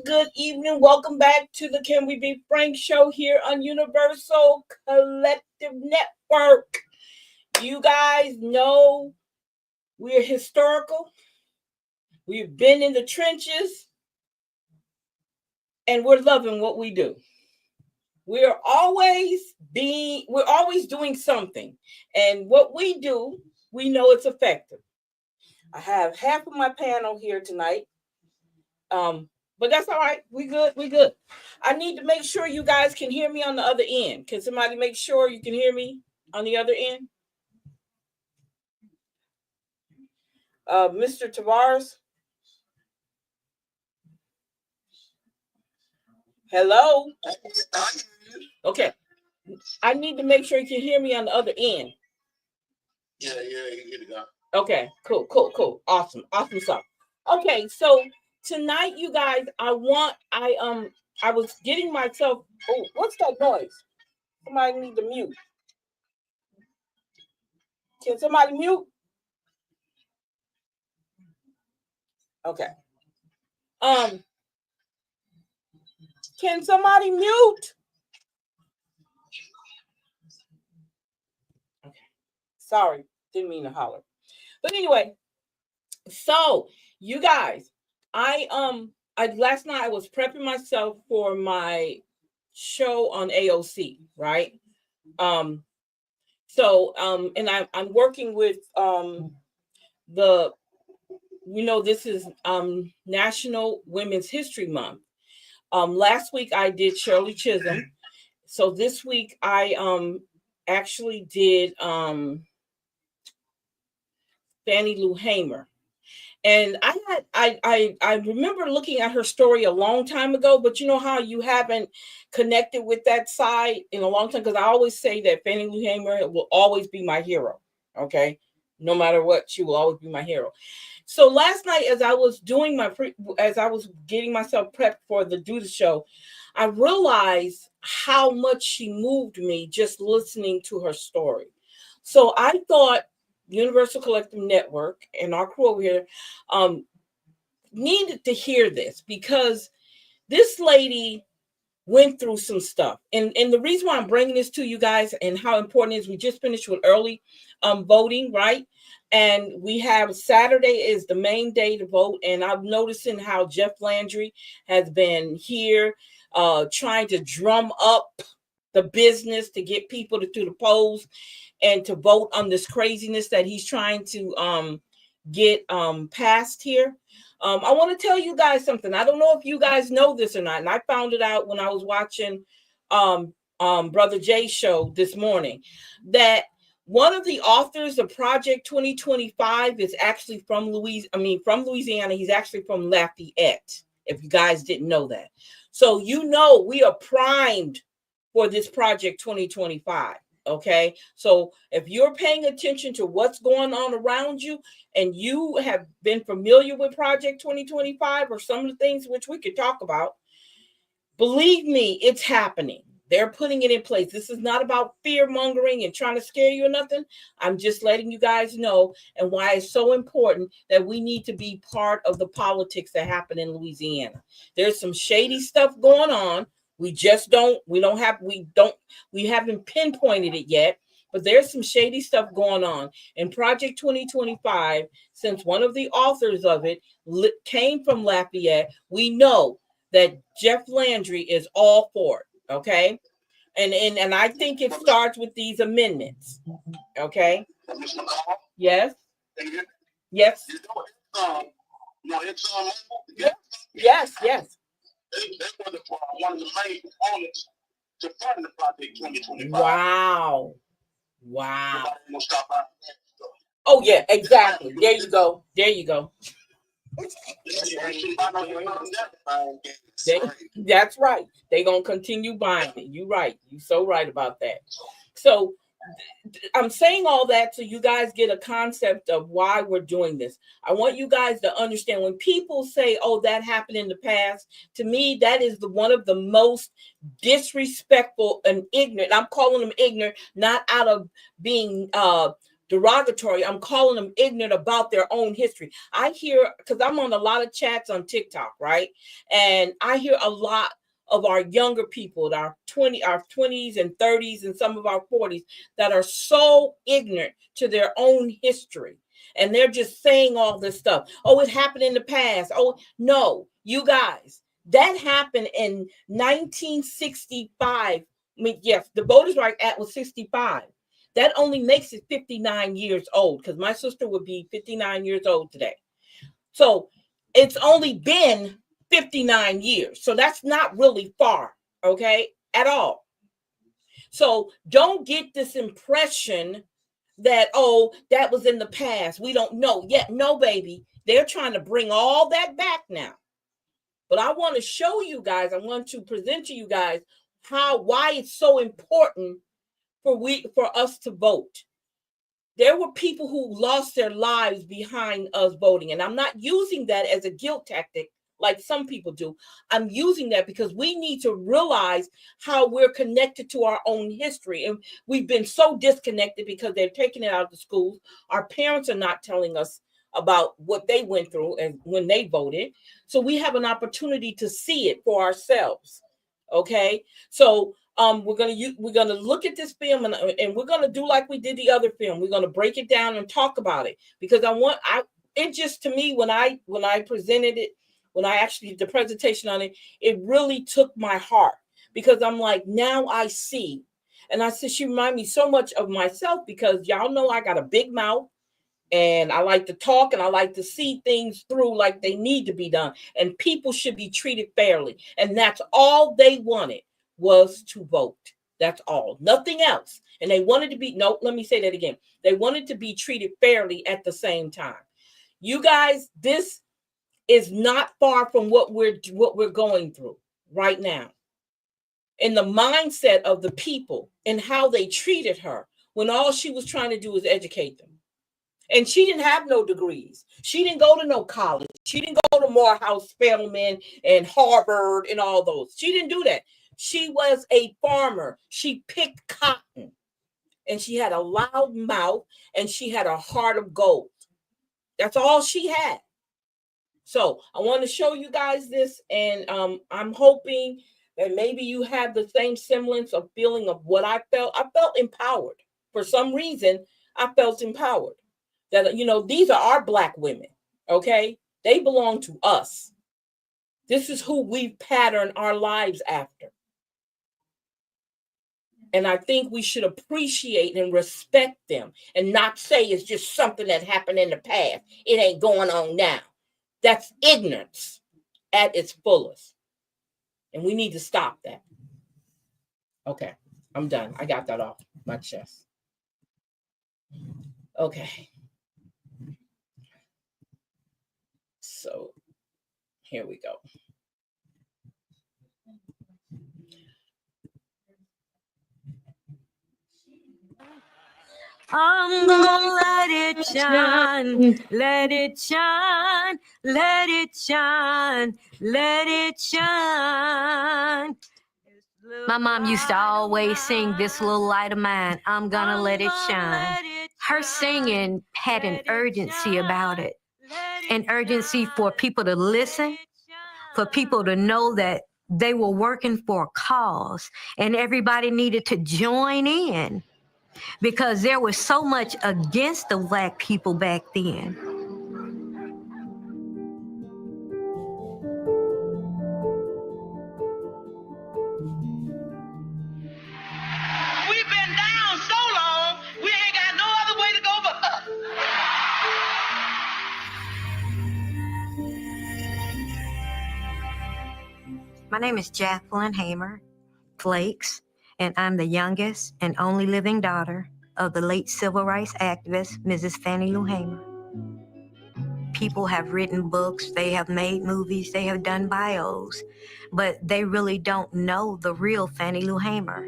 Good evening. Welcome back to the Can We Be Frank show here on Universal Collective Network. You guys know we're historical. We've been in the trenches and we're loving what we do. We're always doing something, and what we do, we know it's effective. I have half of my panel here tonight. But that's all right. We good. I need to make sure you guys can hear me on the other end. Can somebody make sure you can hear me on the other end? Mr. Tavares? Hello? Okay. I need to make sure you can hear me on the other end. Yeah, you get it go. Okay, cool. Awesome stuff. Okay, so tonight, you guys, I was getting myself. Oh, what's that noise? Somebody need to mute. Can somebody mute? Okay. Can somebody mute? Okay. Sorry, didn't mean to holler. But anyway, so you guys, I last night I was prepping myself for my show on AOC, right? And I'm working with this is National Women's History Month. Last week I did Shirley Chisholm. So this week I actually did Fannie Lou Hamer. And I remember looking at her story a long time ago, but you know how you haven't connected with that side in a long time? Because I always say that Fannie Lou Hamer will always be my hero. Okay, no matter what, she will always be my hero. So last night, as I was doing as I was getting myself prepped for the Do the Show, I realized how much she moved me just listening to her story. So I thought Universal Collective Network and our crew over here needed to hear this, because this lady went through some stuff. And the reason why I'm bringing this to you guys and how important it is, we just finished with early voting, right? And we have Saturday is the main day to vote. And I'm noticing how Jeff Landry has been here trying to drum up the business to get people to the polls and to vote on this craziness that he's trying to get passed here. I want to tell you guys something. I don't know if you guys know this or not, and I found it out when I was watching Brother Jay's show this morning, that one of the authors of Project 2025 is actually from Louisiana. He's actually from Lafayette, if you guys didn't know that. So we are primed for this Project 2025. Okay, so if you're paying attention to what's going on around you and you have been familiar with Project 2025 or some of the things which we could talk about, believe me, it's happening. They're putting it in place. This is not about fear mongering and trying to scare you or nothing. I'm just letting you guys know, and why it's so important that we need to be part of the politics that happen in Louisiana. There's some shady stuff going on. We haven't pinpointed it yet, but there's some shady stuff going on. In Project 2025, since one of the authors of it came from Lafayette, we know that Jeff Landry is all for it. Okay. And I think it starts with these amendments. Okay. Yes. Yes. Yes. Yes. They were one of the main components to fund the project 2025. Wow. Wow. Oh yeah, exactly. There you go. There you go. That's right. They're gonna continue buying it. You're right. You're so right about that. So I'm saying all that so you guys get a concept of why we're doing this. I want you guys to understand when people say, "Oh, that happened in the past," to me, that is one of the most disrespectful and ignorant. I'm calling them ignorant, not out of being derogatory. I'm calling them ignorant about their own history. I hear, because I'm on a lot of chats on TikTok, right? And I hear a lot of our younger people, our 20s and 30s and some of our 40s that are so ignorant to their own history. And they're just saying all this stuff. Oh, it happened in the past. Oh, no, you guys, that happened in 1965. I mean, yes, the Voters' Rights Act was 65. That only makes it 59 years old because my sister would be 59 years old today. So it's only been 59 years. So that's not really far, okay, at all. So don't get this impression that, oh, that was in the past. We don't know yet. No, baby. They're trying to bring all that back now. But I want to show you guys, I want to present to you guys why it's so important for us to vote. There were people who lost their lives behind us voting. And I'm not using that as a guilt tactic like some people do. I'm using that because we need to realize how we're connected to our own history. And we've been so disconnected because they're taking it out of the schools. Our parents are not telling us about what they went through and when they voted. So we have an opportunity to see it for ourselves. Okay. So we're gonna look at this film and we're gonna do like we did the other film. We're gonna break it down and talk about it because it just, to me, when I presented it, when I actually did the presentation on it, it really took my heart because I'm like, now I see. And I said, she reminded me so much of myself because y'all know I got a big mouth and I like to talk and I like to see things through like they need to be done. And people should be treated fairly. And that's all they wanted was to vote. That's all, nothing else. And they wanted to be, no, let me say that again. They wanted to be treated fairly at the same time. You guys, this is not far from what we're going through right now. In the mindset of the people and how they treated her when all she was trying to do was educate them. And she didn't have no degrees. She didn't go to no college. She didn't go to Morehouse, Spelman, and Harvard and all those. She didn't do that. She was a farmer. She picked cotton. And she had a loud mouth and she had a heart of gold. That's all she had. So I want to show you guys this. And I'm hoping that maybe you have the same semblance of feeling of what I felt. I felt empowered. For some reason, I felt empowered. That, these are our Black women, okay? They belong to us. This is who we've patterned our lives after. And I think we should appreciate and respect them and not say it's just something that happened in the past. It ain't going on now. That's ignorance at its fullest. And we need to stop that. Okay, I'm done. I got that off my chest. Okay. So here we go. I'm gonna let it shine, let it shine, let it shine, let it shine. My mom used to always sing "This Little Light of Mine, I'm gonna let it shine." Her singing had an urgency about it, an urgency for people to listen, for people to know that they were working for a cause and everybody needed to join in because there was so much against the Black people back then. name is Jacqueline Hamer Flakes, and I'm the youngest and only living daughter of the late civil rights activist, Mrs. Fannie Lou Hamer. People have written books, they have made movies, they have done bios, but they really don't know the real Fannie Lou Hamer.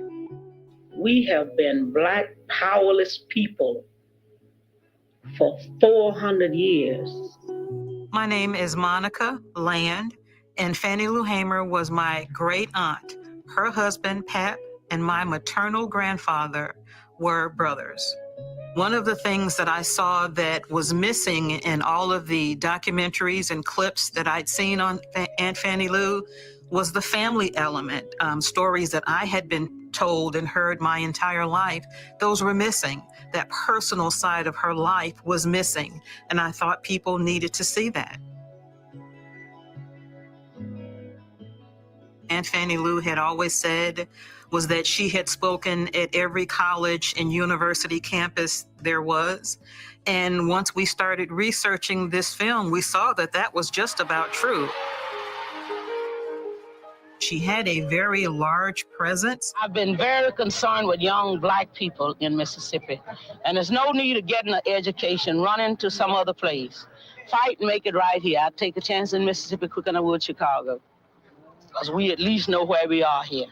We have been Black powerless people for 400 years. My name is Monica Land, and Fannie Lou Hamer was my great aunt. Her husband, Pat, and my maternal grandfather were brothers. One of the things that I saw that was missing in all of the documentaries and clips that I'd seen on Aunt Fannie Lou was the family element. Stories that I had been told and heard my entire life, those were missing. That personal side of her life was missing, and I thought people needed to see that. Aunt Fannie Lou had always said was that she had spoken at every college and university campus there was. And once we started researching this film, we saw that that was just about true. She had a very large presence. I've been very concerned with young Black people in Mississippi, and there's no need of getting an education, running to some other place. Fight and make it right here. I'd take a chance in Mississippi quicker than I would Chicago, because we at least know where we are here.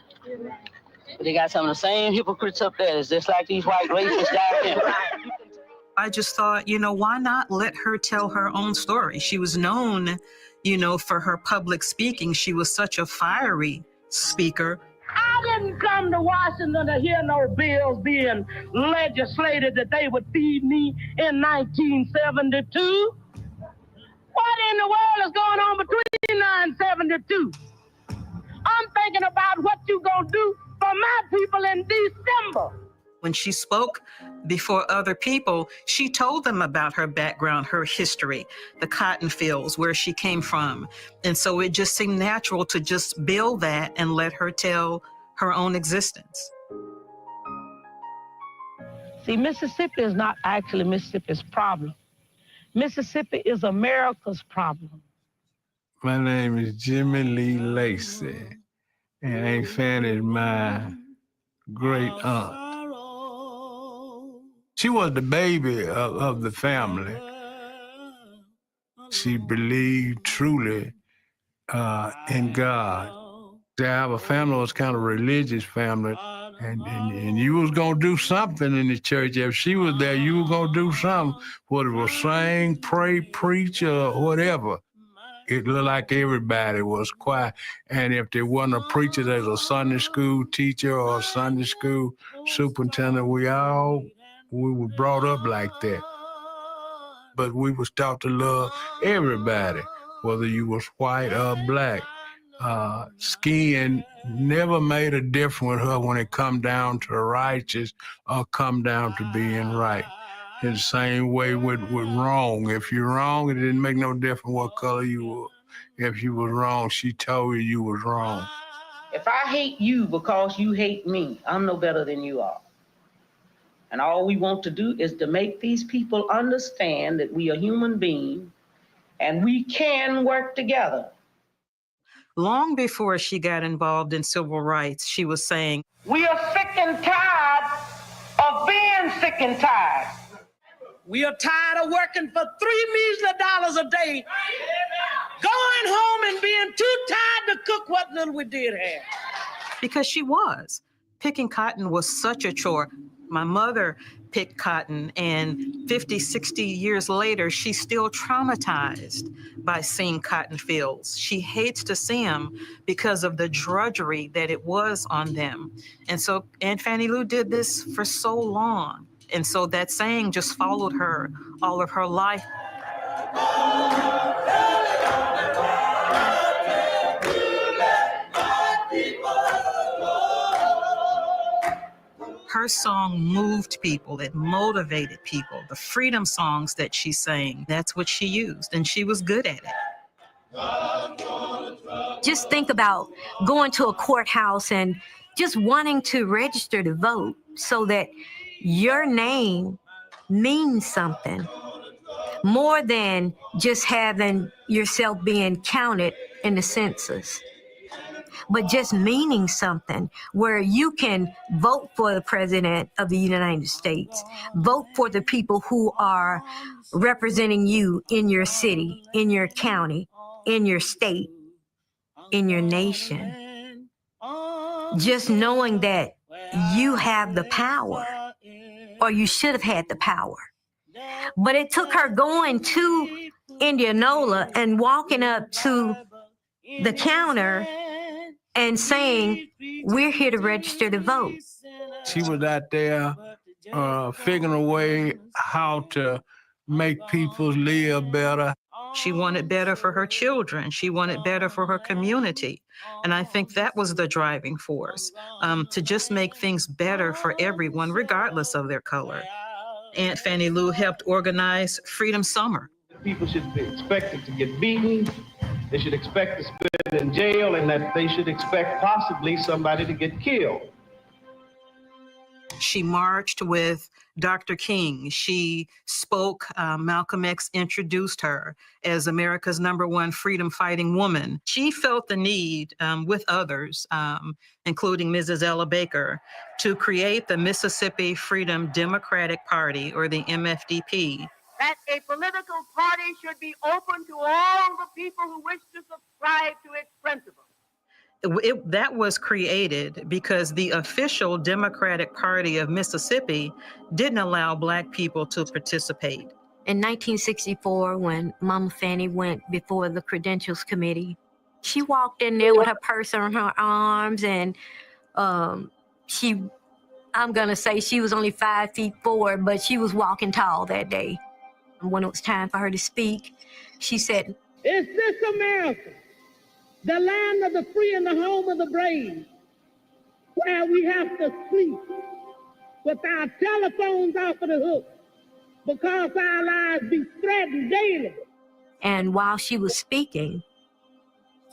But they got some of the same hypocrites up there. It's just like these white racists down here. I just thought, you know, why not let her tell her own story? She was known, you know, for her public speaking. She was such a fiery speaker. I didn't come to Washington to hear no bills being legislated that they would feed me in 1972. What in the world is going on between 1972? I'm thinking about what you gonna do for my people in December. When she spoke before other people, she told them about her background, her history, the cotton fields, where she came from. And so it just seemed natural to just build that and let her tell her own existence. See, Mississippi is not actually Mississippi's problem. Mississippi is America's problem. My name is Jimmy Lee Lacey, and Aunt Fannie is my great aunt. She was the baby of the family. She believed truly in God. Our family was kind of a religious family, and you was gonna do something in the church. If she was there, you were gonna do something, whether it was sing, pray, preach, or whatever. It looked like everybody was quiet. And if there wasn't a preacher, there's a Sunday school teacher or a Sunday school superintendent. We were brought up like that. But we was taught to love everybody, whether you was white or black. Skin never made a difference with her when it come down to righteous or come down to being right. In the same way with wrong. If you're wrong, it didn't make no difference what color you were. If you was wrong, she told you was wrong. If I hate you because you hate me, I'm no better than you are. And all we want to do is to make these people understand that we are human beings and we can work together. Long before she got involved in civil rights, she was saying, We are sick and tired of being sick and tired. We are tired of working for $3 measly a day, going home and being too tired to cook what little we did have. because she was. Picking cotton was such a chore. My mother picked cotton, and 50, 60 years later, she's still traumatized by seeing cotton fields. She hates to see them because of the drudgery that it was on them. And so Aunt Fannie Lou did this for so long. And so that saying just followed her all of her life. Her song moved people, it motivated people. The freedom songs that she sang, that's what she used, and she was good at it. Just think about going to a courthouse and just wanting to register to vote so that your name means something more than just having yourself being counted in the census. but just meaning something where you can vote for the president of the United States, vote for the people who are representing you in your city, in your county, in your state, in your nation. Just knowing that you have the power, or you should have had the power. But it took her going to Indianola and walking up to the counter and saying, we're here to register to vote. She was out there figuring a way how to make people live better. She wanted better for her children. She wanted better for her community. And I think that was the driving force, to just make things better for everyone, regardless of their color. Aunt Fannie Lou helped organize Freedom Summer. People should be expected to get beaten. They should expect to spend in jail, and that they should expect possibly somebody to get killed. She marched with Dr. King. She spoke. Malcolm X introduced her as America's #1 freedom-fighting woman. She felt the need, with others, including Mrs. Ella Baker, to create the Mississippi Freedom Democratic Party, or the MFDP. That a political party should be open to all the people who wish to subscribe to its principles. That was created because the official Democratic Party of Mississippi didn't allow Black people to participate. In 1964, when Mama Fannie went before the Credentials Committee, she walked in there with her purse on her arms, and I'm going to say she was only 5'4", but she was walking tall that day. And when it was time for her to speak, she said, "Is this America, the land of the free and the home of the brave, where we have to sleep with our telephones off of the hook because our lives be threatened daily?" And while she was speaking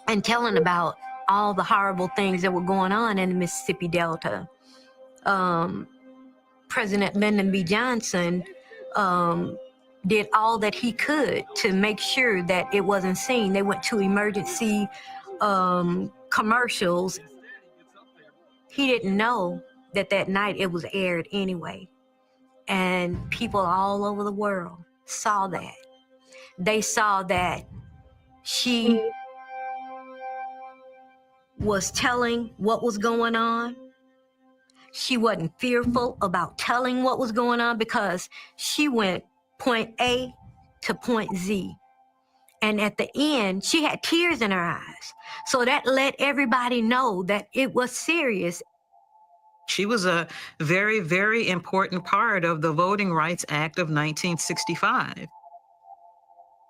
and telling about all the horrible things that were going on in the Mississippi Delta, President Lyndon B. Johnson did all that he could to make sure that it wasn't seen. They went to emergency commercials. He didn't know that night it was aired anyway. And people all over the world saw that. They saw that she was telling what was going on. She wasn't fearful about telling what was going on because she went point A to point Z. And at the end, she had tears in her eyes. So that let everybody know that it was serious. She was a very, very important part of the Voting Rights Act of 1965.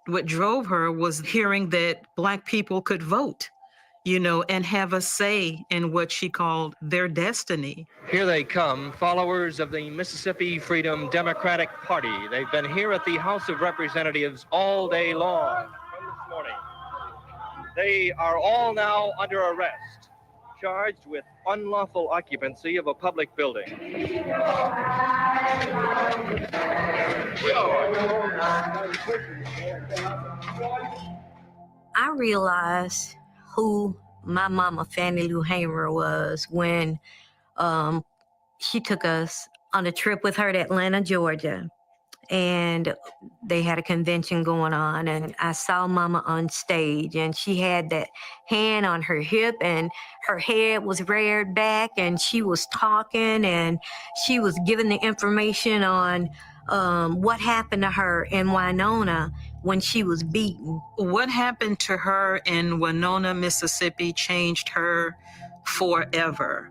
What drove her was hearing that Black people could vote, and have a say in what she called their destiny. Here they come, followers of the Mississippi Freedom Democratic Party. They've been here at the House of Representatives all day long from this morning. They are all now under arrest, charged with unlawful occupancy of a public building. I realized who my mama, Fannie Lou Hamer, was when she took us on a trip with her to Atlanta, Georgia. And they had a convention going on, and I saw Mama on stage, and she had that hand on her hip, and her head was reared back, and she was talking, and she was giving the information on what happened to her in Winona when she was beaten. What happened to her in Winona, Mississippi changed her forever.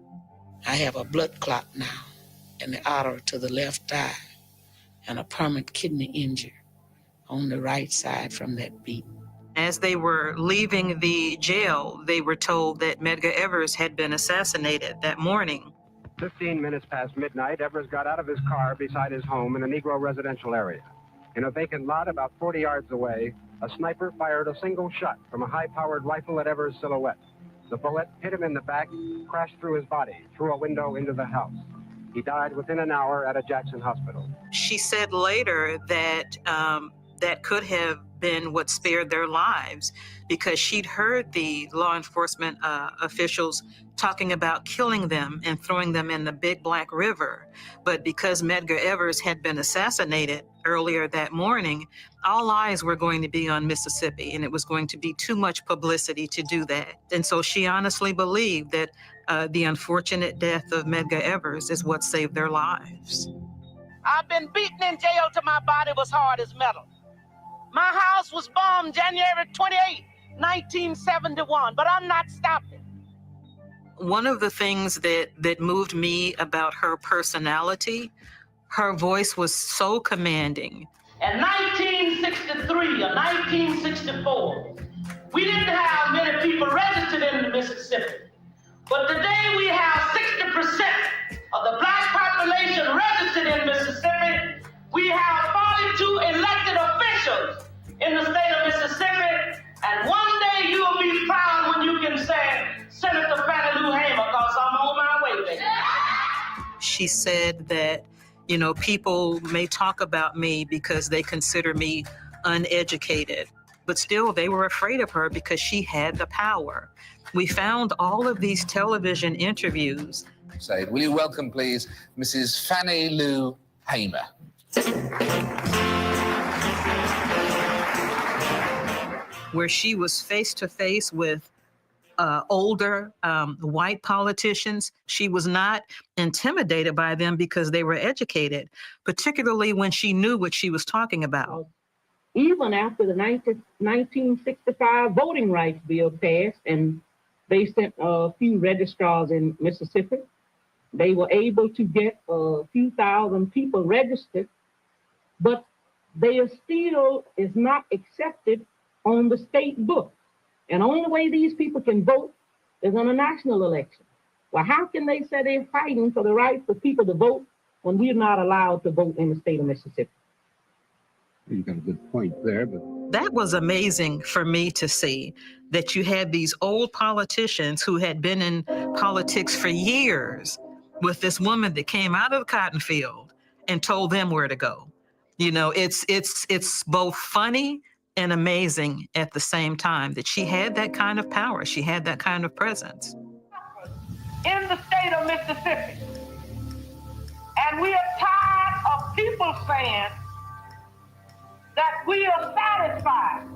I have a blood clot now in the artery to the left eye and a permanent kidney injury on the right side from that beating. As they were leaving the jail, they were told that Medgar Evers had been assassinated that morning. 15 minutes past midnight, Evers got out of his car beside his home in a Negro residential area. In a vacant lot about 40 yards away, a sniper fired a single shot from a high-powered rifle at Evers' silhouette. The bullet hit him in the back, crashed through his body, through a window into the house. He died within an hour at a Jackson hospital. She said later that that could have been what spared their lives, because she'd heard the law enforcement officials talking about killing them and throwing them in the Big Black River. But because Medgar Evers had been assassinated earlier that morning, all eyes were going to be on Mississippi, and it was going to be too much publicity to do that. And so she honestly believed that the unfortunate death of Medgar Evers is what saved their lives. I've been beaten in jail till my body was hard as metal. My house was bombed January 28, 1971, but I'm not stopping. One of the things that moved me about her personality, her voice was so commanding. In 1963 or 1964, we didn't have many people registered in Mississippi. But today we have 60% of the black population registered in Mississippi. We have 42 elected officials in the state of Mississippi. And one day you will be proud when you can say, Senator Fannie Lou Hamer, because I'm on my way, baby. She said that, you know, people may talk about me because they consider me uneducated, but still they were afraid of her because she had the power. We found all of these television interviews. So, will you welcome, please, Mrs. Fannie Lou Hamer. Where she was face to face with older white politicians. She was not intimidated by them because they were educated, particularly when she knew what she was talking about. Even after the 1965 Voting Rights Bill passed and they sent a few registrars in Mississippi, they were able to get a few thousand people registered, but they still is not accepted on the state book. And the only way these people can vote is on a national election. Well, how can they say they're fighting for the right for people to vote when we're not allowed to vote in the state of Mississippi? You got a good point there, but that was amazing for me to see, that you had these old politicians who had been in politics for years with this woman that came out of the cotton field and told them where to go. You know, it's both funny and amazing at the same time that she had that kind of power. She had that kind of presence. In the state of Mississippi. And we are tired of people saying that we are satisfied.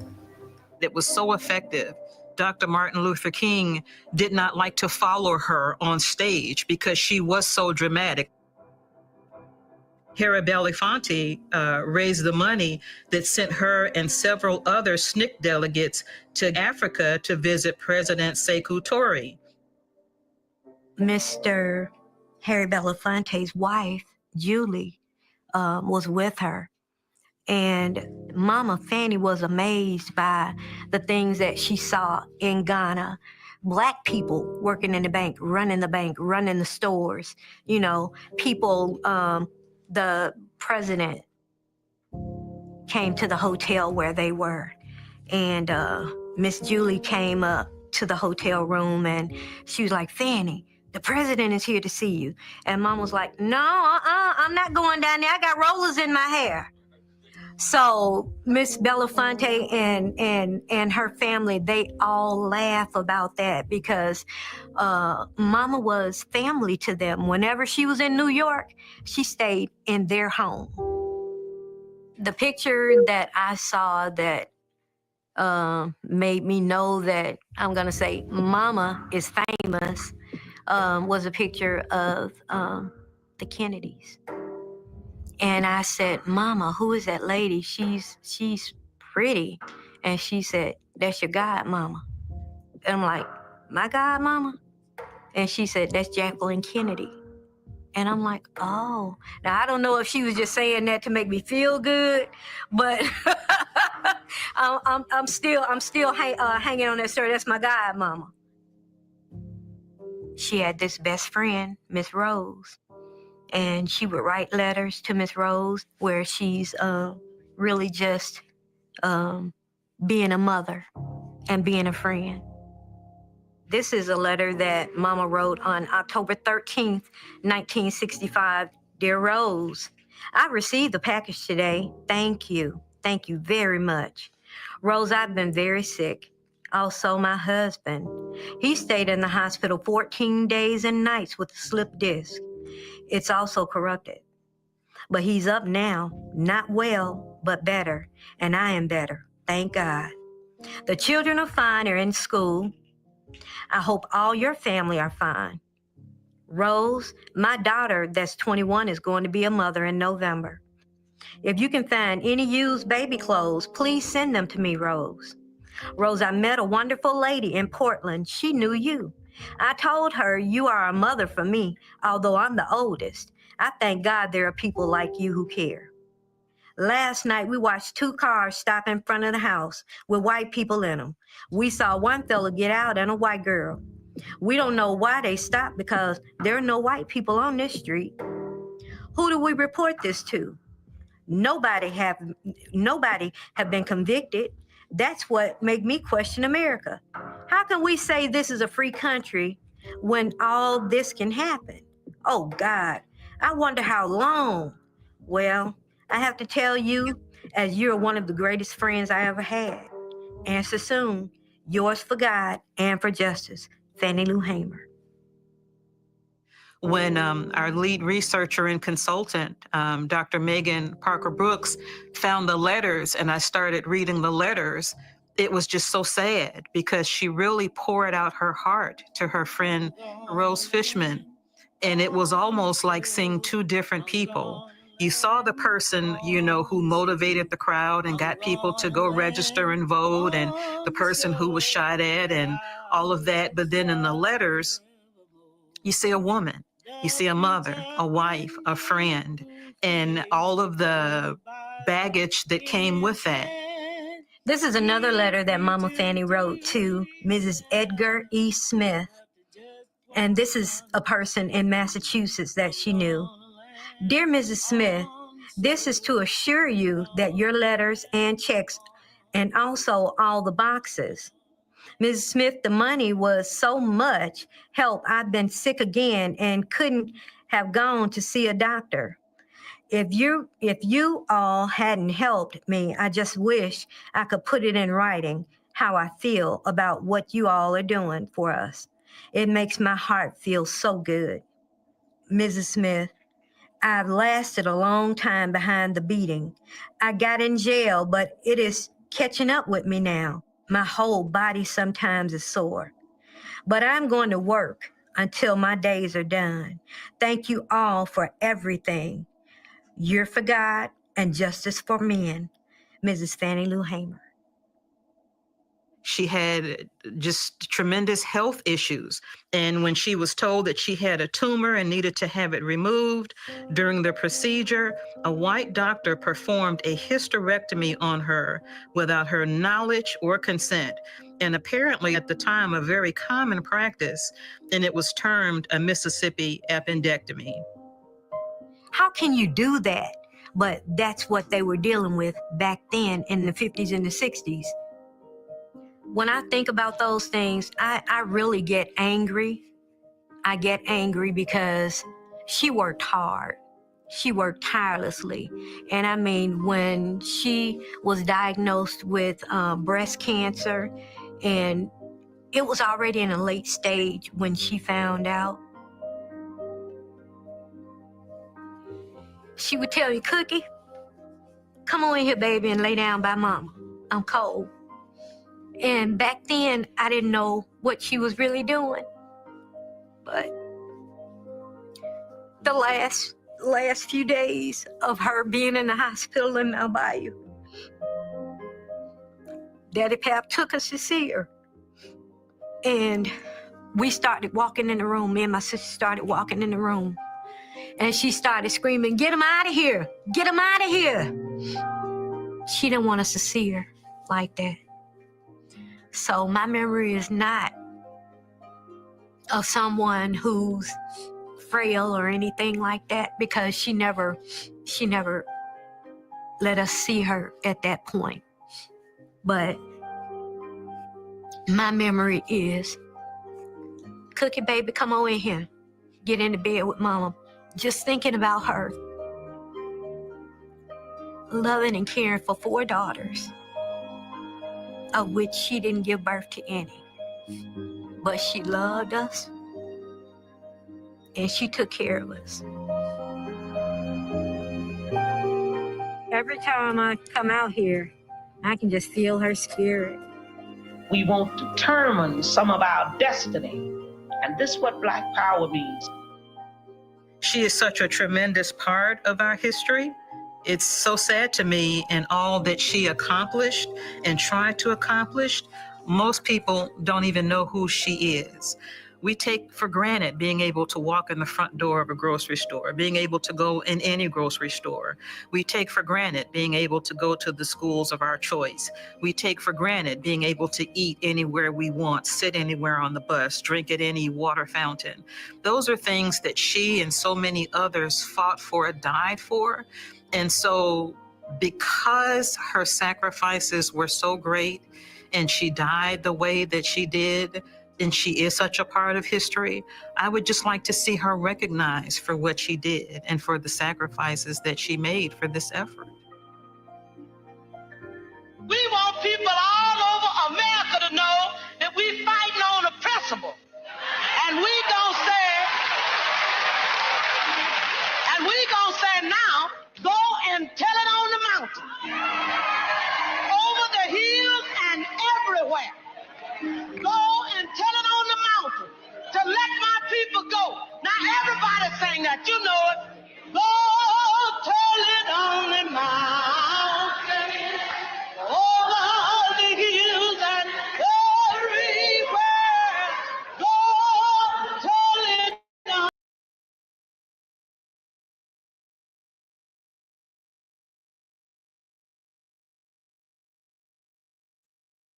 It was so effective. Dr. Martin Luther King did not like to follow her on stage because she was so dramatic. Harry Belafonte raised the money that sent her and several other SNCC delegates to Africa to visit President Sekou Touré. Mr. Harry Belafonte's wife, Julie, was with her. And Mama Fannie was amazed by the things that she saw in Ghana. Black people working in the bank, running the stores, you know, people, the president came to the hotel where they were, and Miss Julie came up to the hotel room and she was like, Fannie, the president is here to see you. And Mom was like, no, I'm not going down there. I got rollers in my hair. So Miss Belafonte and her family, they all laugh about that because Mama was family to them. Whenever she was in New York, she stayed in their home. The picture that I saw that made me know that I'm going to say Mama is famous was a picture of the Kennedys. And I said, Mama, who is that lady? She's pretty. And she said, that's your godmama. And I'm like, my godmama? And she said, that's Jacqueline Kennedy. And I'm like, oh. Now, I don't know if she was just saying that to make me feel good, but I'm still hanging on that story. That's my godmama. She had this best friend, Miss Rose. And she would write letters to Miss Rose where she's really just being a mother and being a friend. This is a letter that Mama wrote on October 13th, 1965. Dear Rose, I received the package today. Thank you. Thank you very much. Rose, I've been very sick. Also, my husband. He stayed in the hospital 14 days and nights with a slip disc. It's also corrupted. But he's up now, not well, but better. And I am better, thank God. The children are fine, are in school. I hope all your family are fine. Rose, my daughter that's 21 is going to be a mother in November. If you can find any used baby clothes, please send them to me, Rose. Rose, I met a wonderful lady in Portland. She knew you. I told her you are a mother for me, although I'm the oldest. I thank God there are people like you who care. Last night, we watched 2 cars stop in front of the house with white people in them. We saw one fella get out and a white girl. We don't know why they stopped because there are no white people on this street. Who do we report this to? Nobody have been convicted. That's what made me question America. How can we say this is a free country when all this can happen? Oh God, I wonder how long. Well, I have to tell you, as you're one of the greatest friends I ever had. Answer soon. Yours for God and for justice, Fannie Lou Hamer. When our lead researcher and consultant, Dr. Megan Parker Brooks, found the letters and I started reading the letters, it was just so sad because she really poured out her heart to her friend Rose Fishman. And it was almost like seeing 2 different people. You saw the person, you know, who motivated the crowd and got people to go register and vote, and the person who was shot at and all of that. But then in the letters, you see a woman, you see a mother, a wife, a friend, and all of the baggage that came with that. This is another letter that Mama Fannie wrote to Mrs. Edgar E. Smith. And this is a person in Massachusetts that she knew. Dear Mrs. Smith, this is to assure you that your letters and checks and also all the boxes. Mrs. Smith, the money was so much help. I've been sick again and couldn't have gone to see a doctor. If you all hadn't helped me, I just wish I could put it in writing how I feel about what you all are doing for us. It makes my heart feel so good. Mrs. Smith, I've lasted a long time behind the beating. I got in jail, but it is catching up with me now. My whole body sometimes is sore. But I'm going to work until my days are done. Thank you all for everything. You're for God and justice for men. Mrs. Fannie Lou Hamer. She had just tremendous health issues. And when she was told that she had a tumor and needed to have it removed during the procedure, a white doctor performed a hysterectomy on her without her knowledge or consent. And apparently at the time, a very common practice, and it was termed a Mississippi appendectomy. How can you do that? But that's what they were dealing with back then in the 50s and the 60s. When I think about those things, I really get angry. I get angry because she worked hard. She worked tirelessly. And I mean, when she was diagnosed with breast cancer, and it was already in a late stage when she found out, she would tell me, Cookie, come on in here, baby, and lay down by Mama. I'm cold. And back then, I didn't know what she was really doing. But the last few days of her being in the hospital in Mount Bayou, Daddy Pap took us to see her. And we started walking in the room. Me and my sister started walking in the room. And she started screaming, get him out of here. Get him out of here. She didn't want us to see her like that. So my memory is not of someone who's frail or anything like that, because she never let us see her at that point. But my memory is, Cookie, baby, come on in here. Get into bed with Mama. Just thinking about her. Loving and caring for 4 daughters. of which she didn't give birth to any. But she loved us, and she took care of us. Every time I come out here, I can just feel her spirit. We want to determine some of our destiny. And this is what Black Power means. She is such a tremendous part of our history. It's so sad to me, and all that she accomplished and tried to accomplish, most people don't even know who she is. We take for granted being able to walk in the front door of a grocery store, being able to go in any grocery store. We take for granted being able to go to the schools of our choice. We take for granted being able to eat anywhere we want, sit anywhere on the bus, drink at any water fountain. Those are things that she and so many others fought for, died for. And so because her sacrifices were so great and she died the way that she did, and she is such a part of history, I would just like to see her recognized for what she did and for the sacrifices that she made for this effort. We want people all over America to know that we fighting on a principle. And we gonna say now, go and tell it on the mountain, over the hills and everywhere. Go and tell it on the mountain to let my people go. Now everybody sing that, you know it. Go tell it on the mountain, over the hills and everywhere. Go tell it on.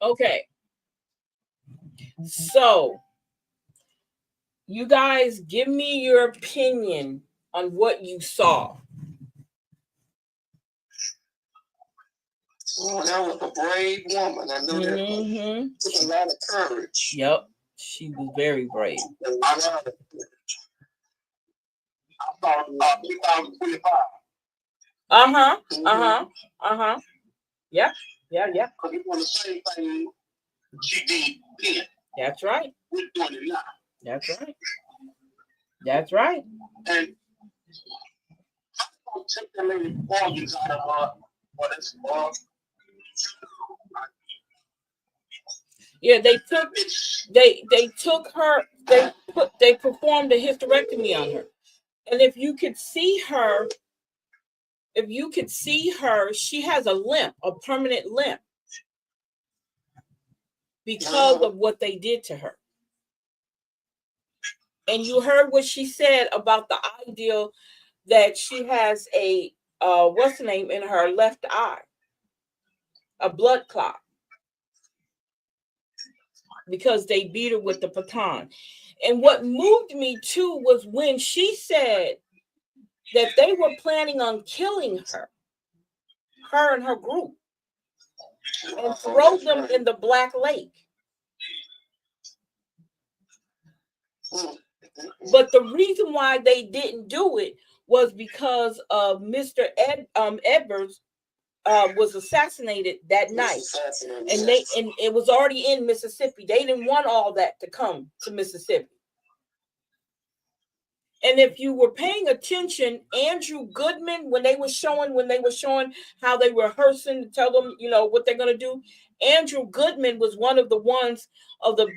Okay. So, you guys give me your opinion on what you saw. Oh, that was a brave woman. I know that. Took a lot of courage. Yep, she was very brave. A lot of courage. I thought 2025. Yeah. Because we want the same thing she did then. That's right. We're doing it now. That's right. And I don't take the lady organs out of her. Yeah, they took her. They performed a hysterectomy on her, and if you could see her, she has a limp, a permanent limp, because of what they did to her. And you heard what she said about the ideal that she has a what's the name in her left eye, a blood clot, because they beat her with the baton. And what moved me too was when she said that they were planning on killing her and her group, and throw them in the Black Lake. But the reason why they didn't do it was because of Mr. Edwards was assassinated that night, and it was already in Mississippi. They didn't want all that to come to Mississippi. And if you were paying attention, Andrew Goodman, when they were showing how they were rehearsing to tell them, what they're going to do, Andrew Goodman was one of the ones of the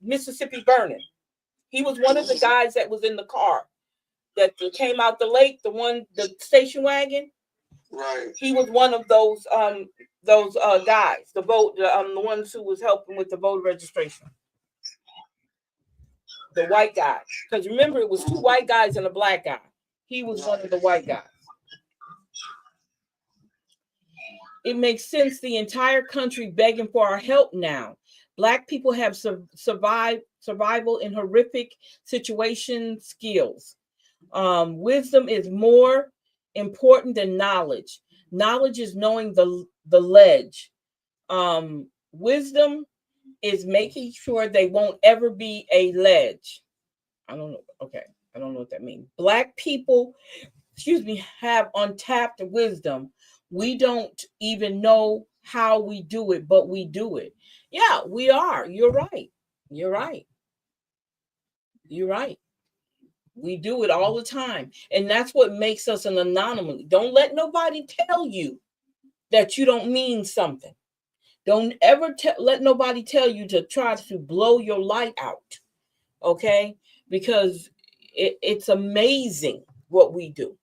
Mississippi burning. He was one of the guys that was in the car that came out the lake, the station wagon. Right. He was one of those guys, the ones who was helping with the voter registration. The white guy. Because remember, it was two white guys and a black guy. He was one of the white guys. It makes sense. The entire country begging for our help now. Black people have survival in horrific situations skills. Wisdom is more important than knowledge. Knowledge is knowing the ledge. Wisdom is making sure they won't ever be a ledge. I don't know. Okay. I don't know what that means. Black people, have untapped wisdom. We don't even know how we do it, but we do it. Yeah, we are. You're right. You're right. You're right. We do it all the time. And that's what makes us an anomaly. Don't let nobody tell you that you don't mean something. Don't ever let nobody tell you to try to blow your light out. Okay? Because it's amazing what we do.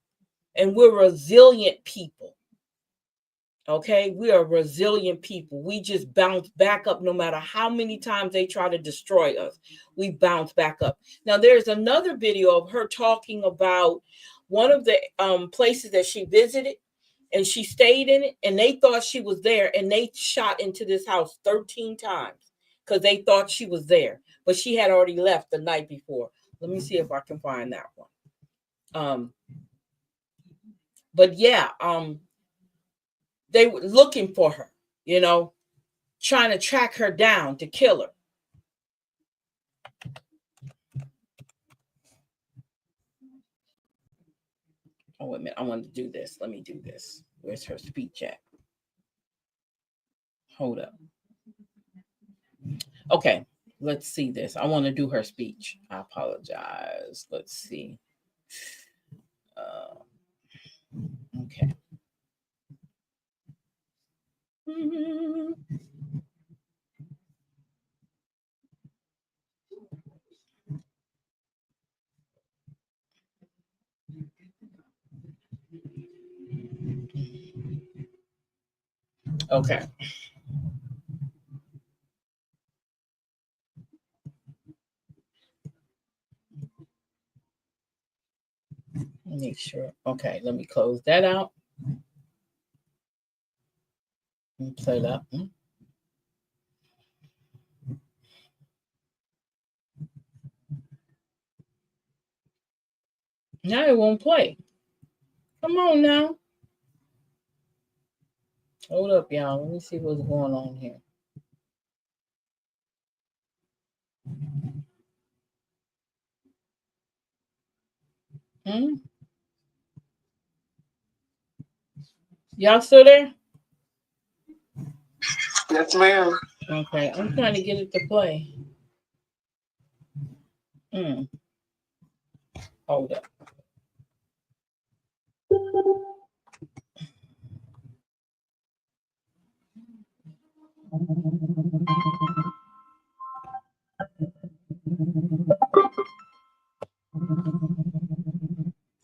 And we're resilient people. Okay? We are resilient people. We just bounce back up no matter how many times they try to destroy us. We bounce back up. Now, there's another video of her talking about one of the places that she visited, and she stayed in it, and they thought she was there, and they shot into this house 13 times because they thought she was there, but she had already left the night before. Let me see if I can find that one. But yeah, they were looking for her, you know, trying to track her down to kill her. Oh, wait a minute. I want to do this. Let me do this. Where's her speech at? Hold up. Okay, let's see this. I want to do her speech. I apologize. Let's see. Okay. Okay. Make sure. Okay, let me close that out. Let me play that. Now it won't play. Come on now. Hold up, y'all. Let me see what's going on here. Y'all still there? Yes, ma'am. Okay, I'm trying to get it to play. Hold up.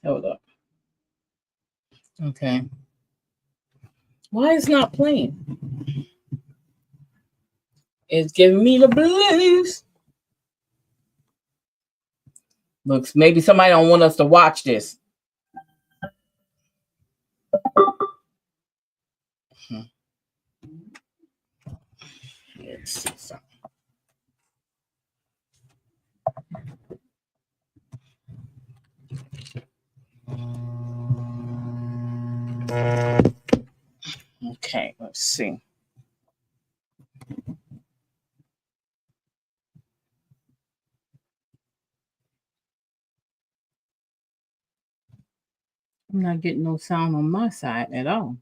Hold up. Okay. Why is it not playing? It's giving me the blues. Looks, maybe somebody don't want us to watch this. Let's see something. Okay, let's see. I'm not getting no sound on my side at all.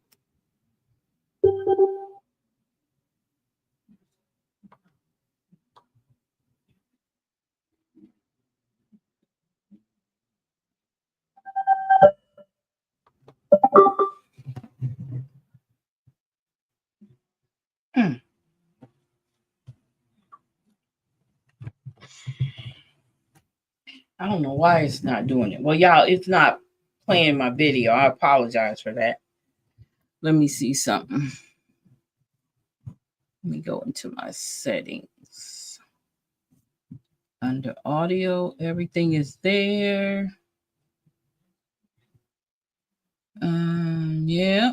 I don't know why it's not doing it. Well, y'all, it's not playing my video. I apologize for that. Let me see something. Let me go into my settings. Under audio, everything is there. Yeah.